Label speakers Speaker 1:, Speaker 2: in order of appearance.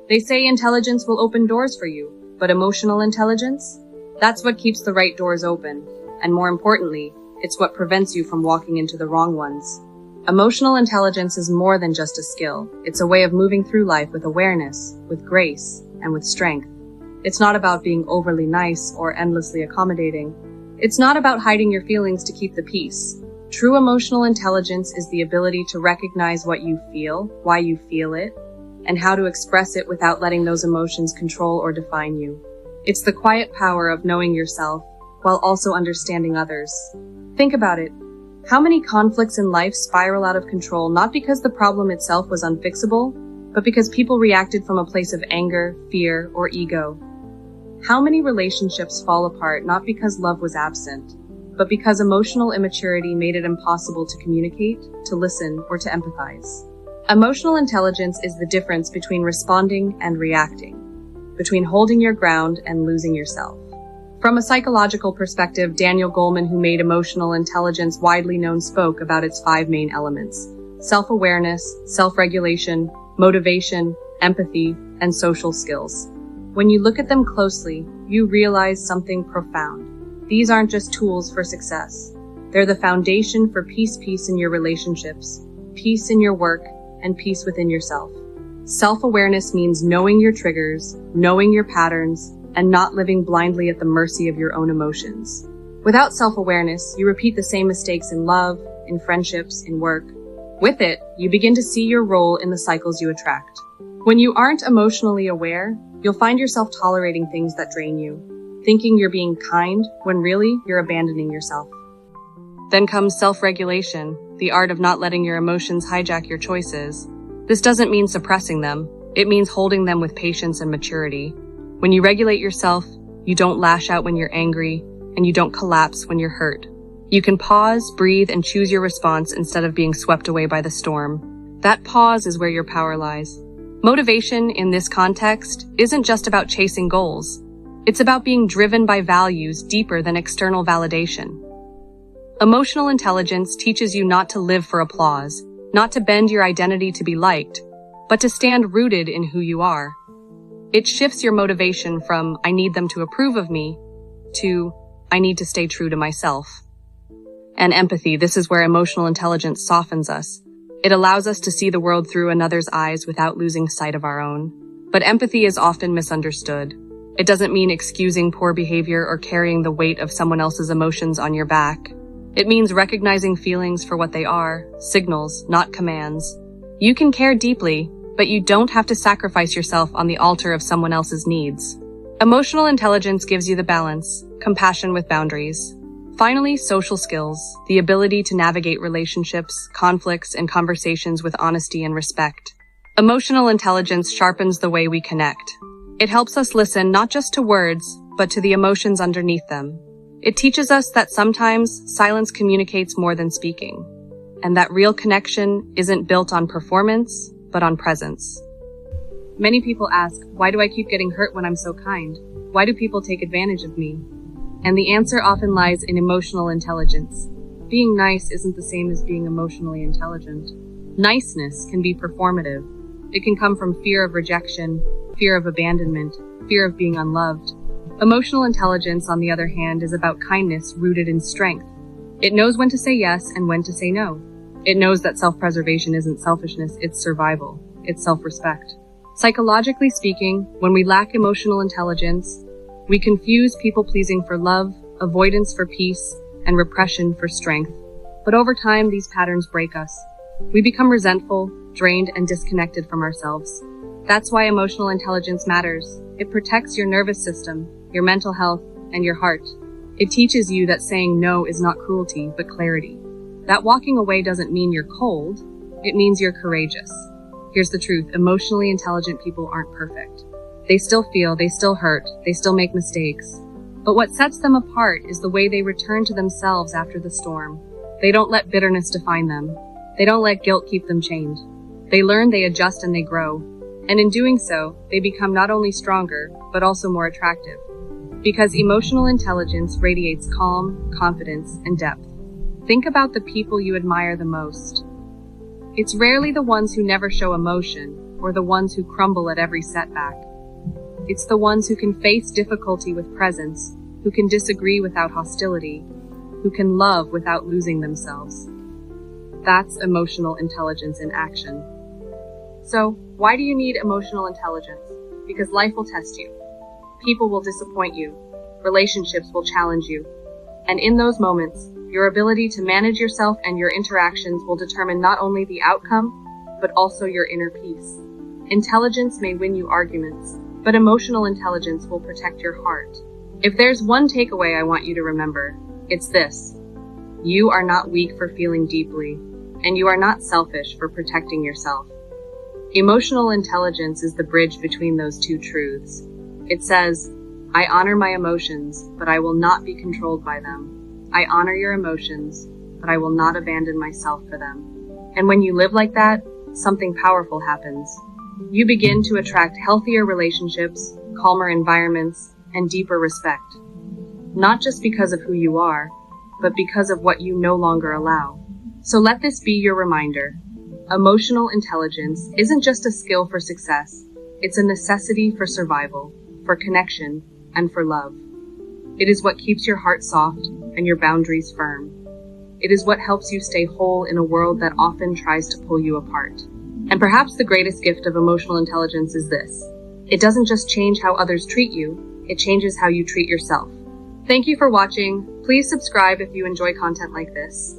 Speaker 1: They say intelligence will open doors for you, but emotional intelligence? That's what keeps the right doors open. And more importantly, it's what prevents you from walking into the wrong ones. Emotional intelligence is more than just a skill. It's a way of moving through life with awareness, with grace, and with strength. It's not about being overly nice or endlessly accommodating. It's not about hiding your feelings to keep the peace. True emotional intelligence is the ability to recognize what you feel, why you feel it, and how to express it without letting those emotions control or define you. It's the quiet power of knowing yourself while also understanding others. Think about it. How many conflicts in life spiral out of control not because the problem itself was unfixable, but because people reacted from a place of anger, fear, or ego? How many relationships fall apart not because love was absent, but because emotional immaturity made it impossible to communicate, to listen, or to empathize? Emotional intelligence is the difference between responding and reacting, between holding your ground and losing yourself. From a psychological perspective, Daniel Goleman, who made emotional intelligence widely known, spoke about its 5 main elements: self-awareness, self-regulation, motivation, empathy, and social skills. When you look at them closely, you realize something profound. These aren't just tools for success. They're the foundation for peace in your relationships, peace in your work, and peace within yourself. Self-awareness means knowing your triggers, knowing your patterns, and not living blindly at the mercy of your own emotions. Without self-awareness, you repeat the same mistakes in love, in friendships, in work. With it, you begin to see your role in the cycles you attract. When you aren't emotionally aware, you'll find yourself tolerating things that drain you, thinking you're being kind when really you're abandoning yourself. Then comes self-regulation, the art of not letting your emotions hijack your choices. This doesn't mean suppressing them. It means holding them with patience and maturity. When you regulate yourself, you don't lash out when you're angry, and you don't collapse when you're hurt. You can pause, breathe, and choose your response instead of being swept away by the storm. That pause is where your power lies. Motivation, in this context, isn't just about chasing goals. It's about being driven by values deeper than external validation. Emotional intelligence teaches you not to live for applause, not to bend your identity to be liked, but to stand rooted in who you are. It shifts your motivation from, I need them to approve of me, to, I need to stay true to myself. And empathy, this is where emotional intelligence softens us. It allows us to see the world through another's eyes without losing sight of our own. But empathy is often misunderstood. It doesn't mean excusing poor behavior or carrying the weight of someone else's emotions on your back. It means recognizing feelings for what they are, signals, not commands. You can care deeply, but you don't have to sacrifice yourself on the altar of someone else's needs. Emotional intelligence gives you the balance, compassion with boundaries. Finally, social skills, the ability to navigate relationships, conflicts, and conversations with honesty and respect. Emotional intelligence sharpens the way we connect. It helps us listen not just to words, but to the emotions underneath them. It teaches us that sometimes silence communicates more than speaking, and that real connection isn't built on performance, but on presence. Many people ask, why do I keep getting hurt when I'm so kind? Why do people take advantage of me? And the answer often lies in emotional intelligence. Being nice isn't the same as being emotionally intelligent. Niceness can be performative. It can come from fear of rejection, fear of abandonment, fear of being unloved. Emotional intelligence, on the other hand, is about kindness rooted in strength. It knows when to say yes and when to say no. It knows that self-preservation isn't selfishness, it's survival. It's self-respect. Psychologically speaking, when we lack emotional intelligence, we confuse people-pleasing for love, avoidance for peace, and repression for strength. But over time, these patterns break us. We become resentful, drained, and disconnected from ourselves. That's why emotional intelligence matters. It protects your nervous system, your mental health, and your heart. It teaches you that saying no is not cruelty, but clarity. That walking away doesn't mean you're cold, it means you're courageous. Here's the truth, emotionally intelligent people aren't perfect. They still feel, they still hurt, they still make mistakes. But what sets them apart is the way they return to themselves after the storm. They don't let bitterness define them. They don't let guilt keep them chained. They learn, they adjust, and they grow. And in doing so, they become not only stronger, but also more attractive. Because emotional intelligence radiates calm, confidence, and depth. Think about the people you admire the most. It's rarely the ones who never show emotion, or the ones who crumble at every setback. It's the ones who can face difficulty with presence, who can disagree without hostility, who can love without losing themselves. That's emotional intelligence in action. So, why do you need emotional intelligence? Because life will test you. People will disappoint you. Relationships will challenge you. And in those moments, your ability to manage yourself and your interactions will determine not only the outcome, but also your inner peace. Intelligence may win you arguments, but emotional intelligence will protect your heart. If there's one takeaway I want you to remember, it's this. You are not weak for feeling deeply, and you are not selfish for protecting yourself. Emotional intelligence is the bridge between those two truths. It says, I honor my emotions, but I will not be controlled by them. I honor your emotions, but I will not abandon myself for them. And when you live like that, something powerful happens. You begin to attract healthier relationships, calmer environments, and deeper respect. Not just because of who you are, but because of what you no longer allow. So let this be your reminder. Emotional intelligence isn't just a skill for success, it's a necessity for survival, for connection, and for love. It is what keeps your heart soft and your boundaries firm. It is what helps you stay whole in a world that often tries to pull you apart. And perhaps the greatest gift of emotional intelligence is this. It doesn't just change how others treat you, it changes how you treat yourself. Thank you for watching. Please subscribe if you enjoy content like this.